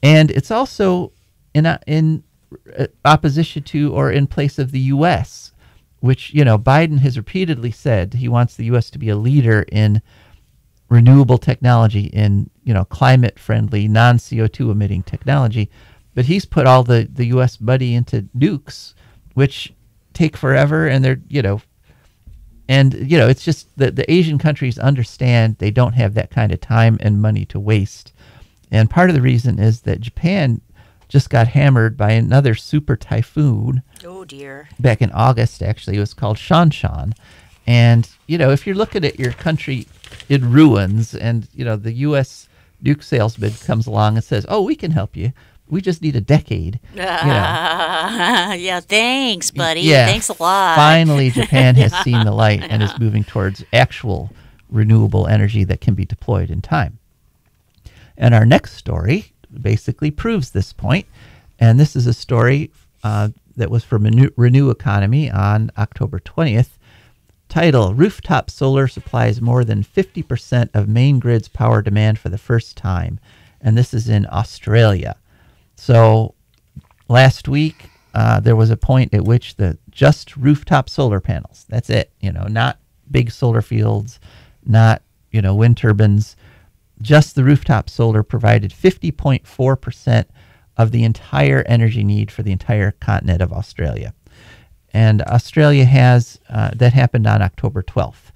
And it's also in opposition to or in place of the U.S., which, Biden has repeatedly said he wants the U.S. to be a leader in renewable technology, in, climate-friendly, non-CO2 emitting technology. But he's put all the U.S. money into nukes, which take forever, and they're, it's just that the Asian countries understand they don't have that kind of time and money to waste. And part of the reason is that Japan just got hammered by another super typhoon. Oh, dear. Back in August, actually. It was called Shanshan. And, if you're looking at your country in ruins and, the U.S. nuke salesman comes along and says, oh, we can help you. We just need a decade. Yeah, thanks, buddy. Yeah, Thanks a lot. Finally, Japan has seen the light and is moving towards actual renewable energy that can be deployed in time. And our next story basically proves this point. And this is a story that was from Renew Economy on October 20th. Title, Rooftop Solar Supplies More Than 50% of Main Grid's Power Demand for the First Time. And this is in Australia. So last week, there was a point at which just rooftop solar panels, that's it, not big solar fields, not, wind turbines, just the rooftop solar provided 50.4% of the entire energy need for the entire continent of Australia. And Australia has, that happened on October 12th.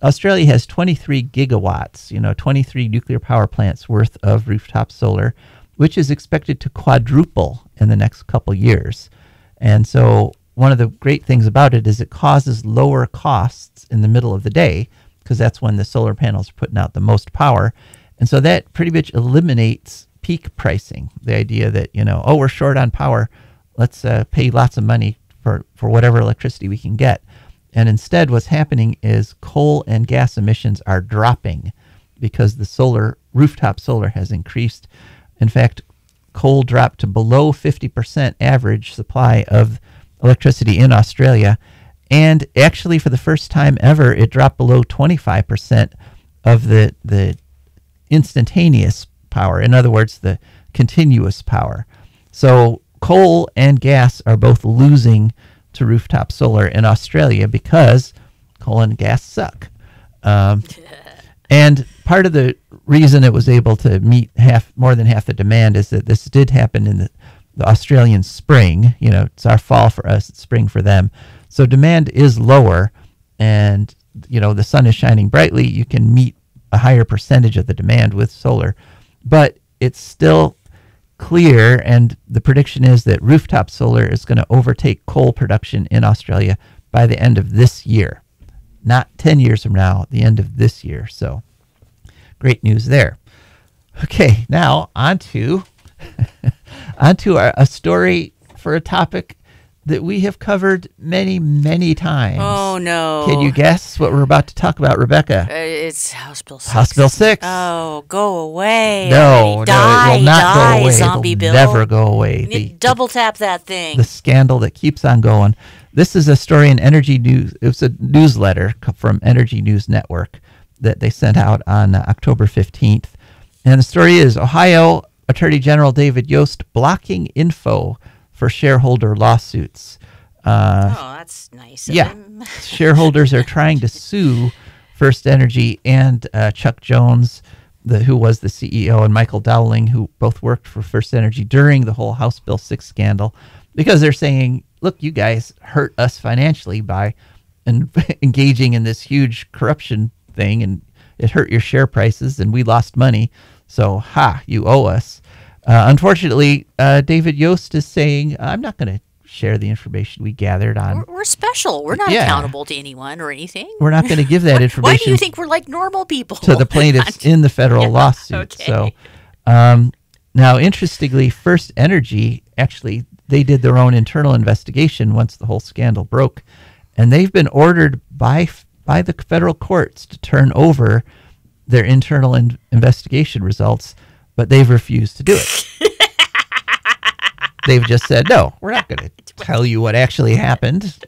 Australia has 23 gigawatts, 23 nuclear power plants worth of rooftop solar, which is expected to quadruple in the next couple years. And so one of the great things about it is it causes lower costs in the middle of the day, because that's when the solar panels are putting out the most power. And so that pretty much eliminates peak pricing, the idea that, we're short on power, let's pay lots of money for whatever electricity we can get. And instead what's happening is coal and gas emissions are dropping because the rooftop solar has increased. In fact, coal dropped to below 50% average supply of electricity in Australia. And actually, for the first time ever, it dropped below 25% of the instantaneous power. In other words, the continuous power. So coal and gas are both losing to rooftop solar in Australia because coal and gas suck. And part of the reason it was able to meet more than half the demand is that this did happen in the Australian spring. It's our fall for us, it's spring for them. So demand is lower, and the sun is shining brightly. You can meet a higher percentage of the demand with solar, but it's still clear, and the prediction is that rooftop solar is going to overtake coal production in Australia by the end of this year. Not 10 years from now, the end of this year. So great news there. Okay, now on to a story for a topic that we have covered many, many times. Oh, no. Can you guess what we're about to talk about, Rebecca? It's House Bill 6. House Bill 6. Oh, go away. No, Die, it will not die, go away. zombie It'll bill. never go away. You need to double tap that thing. The scandal that keeps on going. This is a story in Energy News. It was a newsletter from Energy News Network that they sent out on October 15th. And the story is Ohio Attorney General David Yost blocking info for shareholder lawsuits. That's nice of him. Shareholders are trying to sue First Energy and Chuck Jones, who was the CEO, and Michael Dowling, who both worked for First Energy during the whole House Bill 6 scandal, because they're saying, look, you guys hurt us financially by engaging in this huge corruption thing, and it hurt your share prices, and we lost money. So, you owe us. Unfortunately, David Yost is saying, I'm not going to share the information we gathered on. We're special. We're not accountable to anyone or anything. We're not going to give that information. Why do you think we're like normal people? To the plaintiffs in the federal lawsuit. Okay. So, now, interestingly, First Energy, actually, they did their own internal investigation once the whole scandal broke. And they've been ordered by the federal courts to turn over their internal investigation results, but they've refused to do it. They've just said, no, we're not going to tell you what actually happened,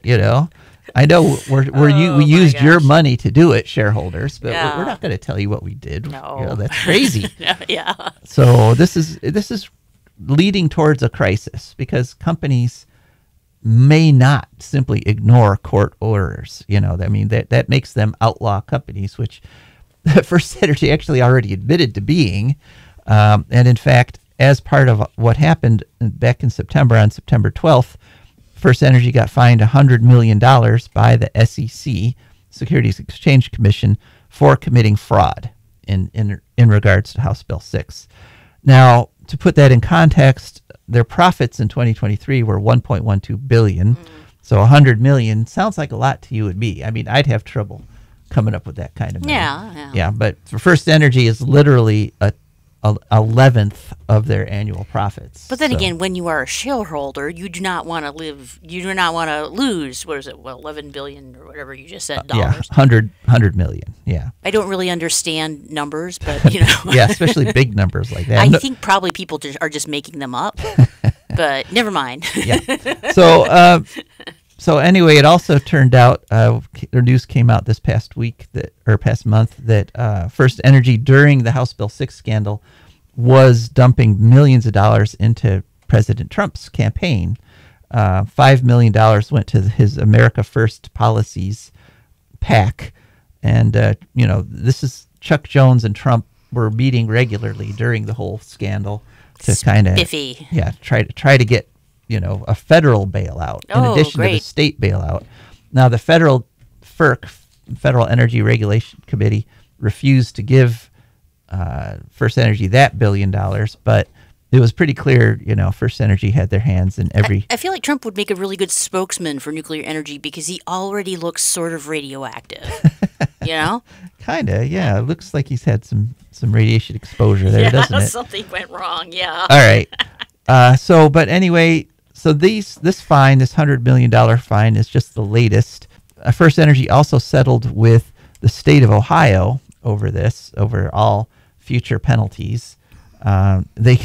I know we used your money to do it, shareholders, but Yeah. we're not going to tell you what we did. No. You know, that's crazy. Yeah. So this is leading towards a crisis because companies may not simply ignore court orders. You know, I mean that makes them outlaw companies, which First Energy actually already admitted to being. And in fact, as part of what happened back in September, on September 12th, First Energy got fined $100 million by the SEC, Securities Exchange Commission, for committing fraud in regards to House Bill 6. Now, to put that in context, their profits in 2023 were $1.12 billion. So $100 million sounds like a lot to you and me. I mean, I'd have trouble coming up with that kind of money. Yeah. But for First Energy is literally a 11th of their annual profits. But then So, again, when you are a shareholder, you do not want to lose, what is it, 11 billion or whatever you just said, yeah, dollars. 100 million. Yeah. I don't really understand numbers, but, you know. Yeah, especially big numbers like that. I No- think probably people are just making them up, but never mind. yeah. So anyway, it also turned out the news came out this past month that First Energy during the House Bill 6 scandal was dumping millions of dollars into President Trump's campaign. $5 million went to his America First policies PAC, and this is Chuck Jones and Trump were meeting regularly during the whole scandal to kind of Spiffy. try to get a federal bailout in Oh, addition to the great. state bailout. Now the federal FERC, Federal Energy Regulation Committee, refused to give First Energy that $1 billion, but it was pretty clear, First Energy had their hands in every. I feel like Trump would make a really good spokesman for nuclear energy because he already looks sort of radioactive. You know? Kinda, yeah. It looks like he's had some radiation exposure there, doesn't it? Something went wrong. Yeah. All right. But anyway, so this fine, this $100 million fine, is just the latest. First Energy also settled with the state of Ohio over all future penalties. They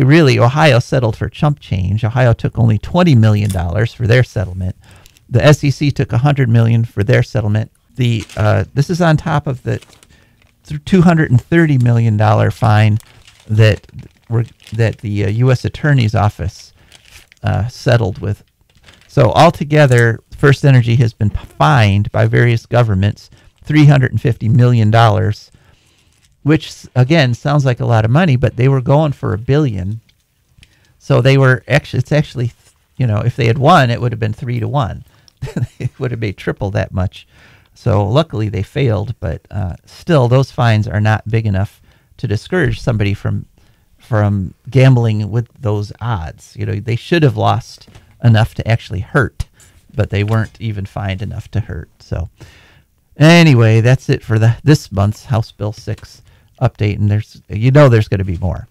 really, Ohio settled for chump change. Ohio took only $20 million for their settlement. The SEC took $100 million for their settlement. This is on top of the $230 million fine that the U.S. Attorney's Office settled with. So altogether, First Energy has been fined by various governments $350 million, which again sounds like a lot of money, but they were going for $1 billion. So they were it's actually, if they had won, it would have been 3-1. It would have made triple that much. So luckily they failed, but still those fines are not big enough to discourage somebody from gambling with those odds. They should have lost enough to actually hurt, but they weren't even fined enough to hurt. So anyway, that's it for this month's House Bill 6 update, and there's going to be more.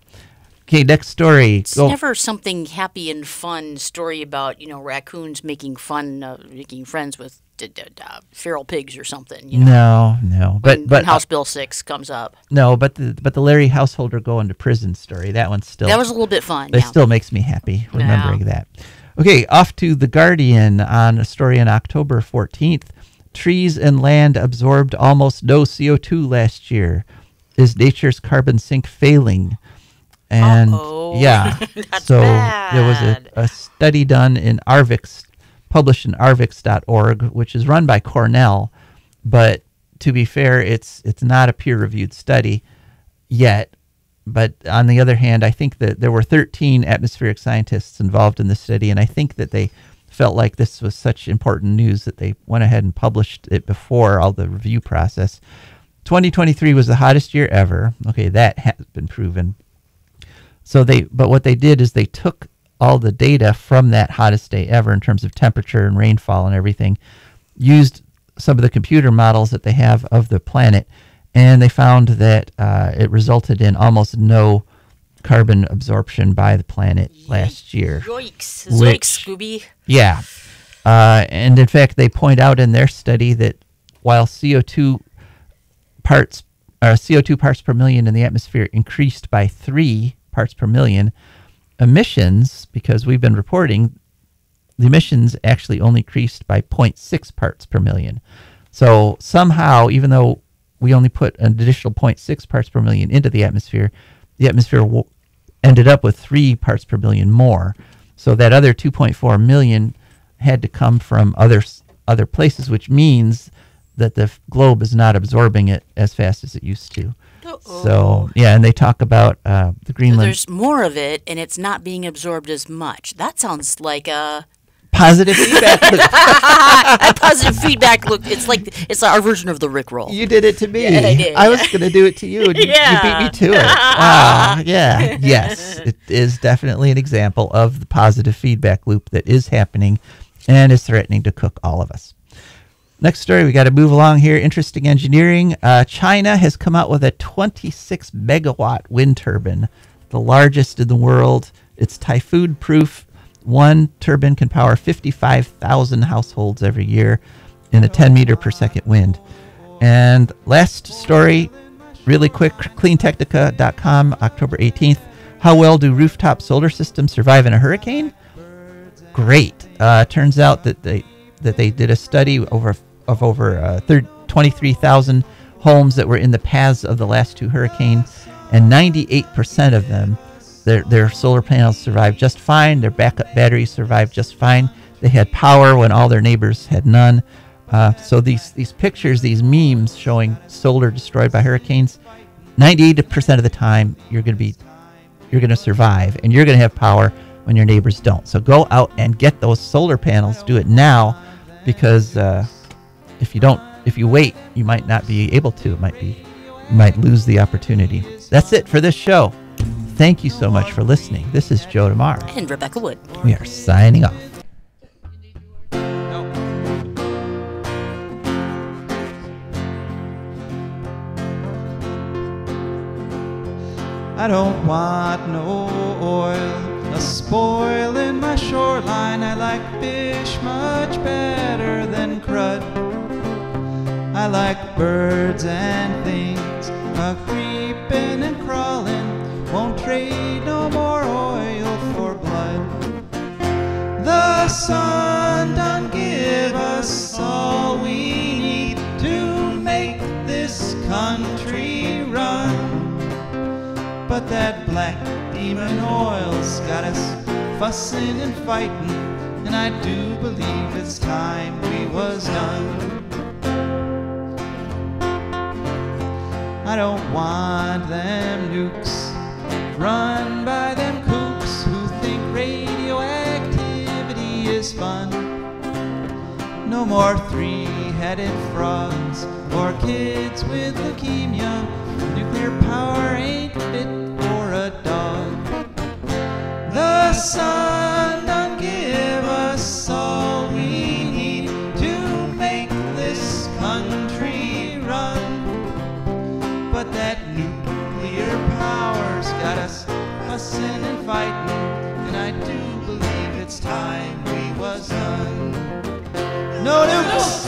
Okay, next story. It's never something happy and fun story about, raccoons making friends with feral pigs or something. No, when but House Bill 6 comes up. No, but the Larry Householder going to prison story, that one's still. That was a little bit fun. It still makes me happy remembering that. Okay, off to The Guardian on a story on October 14th. Trees and land absorbed almost no CO2 last year. Is nature's carbon sink failing? And yeah, That's so bad. there was a study done in Arvix, published in arvix.org, which is run by Cornell, but to be fair, it's not a peer-reviewed study yet. But on the other hand, I think that there were 13 atmospheric scientists involved in the study, and I think that they felt like this was such important news that they went ahead and published it before all the review process. 2023 was the hottest year ever. Okay, that has been proven. But what they did is they took all the data from that hottest day ever in terms of temperature and rainfall and everything, used some of the computer models that they have of the planet, and they found that it resulted in almost no carbon absorption by the planet last year. Yikes. Scooby. Yeah. And in fact, they point out in their study that while CO2 parts per million in the atmosphere increased by 3 parts per million, emissions, because we've been reporting the emissions actually only increased by 0.6 parts per million. So somehow, even though we only put an additional 0.6 parts per million into the atmosphere ended up with 3 parts per million more. So that other 2.4 million had to come from other places, which means that the globe is not absorbing it as fast as it used to. Uh-oh. So, yeah, and they talk about the Greenland. So there's more of it, and it's not being absorbed as much. That sounds like a positive feedback loop. a positive feedback loop. It's our version of the Rickroll. You did it to me. Yeah, I did. I was going to do it to you, and Yeah. you beat me to it. Wow. Yeah. Yes, it is definitely an example of the positive feedback loop that is happening and is threatening to cook all of us. Next story, we got to move along here. Interesting engineering. China has come out with a 26 megawatt wind turbine, the largest in the world. It's typhoon proof. One turbine can power 55,000 households every year in a 10 meter per second wind. And last story, really quick, cleantechnica.com, October 18th. How well do rooftop solar systems survive in a hurricane? Great. Turns out that they did a study of over 23,000 homes that were in the paths of the last 2 hurricanes, and 98% of them, their solar panels survived just fine. Their backup batteries survived just fine. They had power when all their neighbors had none. So these pictures, these memes showing solar destroyed by hurricanes, 98% of the time you're going to survive, and you're going to have power when your neighbors don't. So go out and get those solar panels. Do it now, because if you wait, you might not be able to. You might lose the opportunity. That's it for this show. Thank you so much for listening. This is Joe DeMare. And Rebecca Wood. We are signing off. I don't want no oil spoiling my shoreline. I like fish much better than crud. I like birds and things creeping and crawling. Won't trade no more oil for blood. The sun done give us all we need to make this country run. But that black demon oil's got us fussing and fighting, and I do believe it's time we was done. I don't want them nukes run by them kooks who think radioactivity is fun. No more 3-headed frogs or kids with leukemia. Nuclear power ain't fit for a dog. The sun done give us all we need to make this country run. But that nuclear power's got us fussing and fighting, and I do believe it's time we was done. No nukes!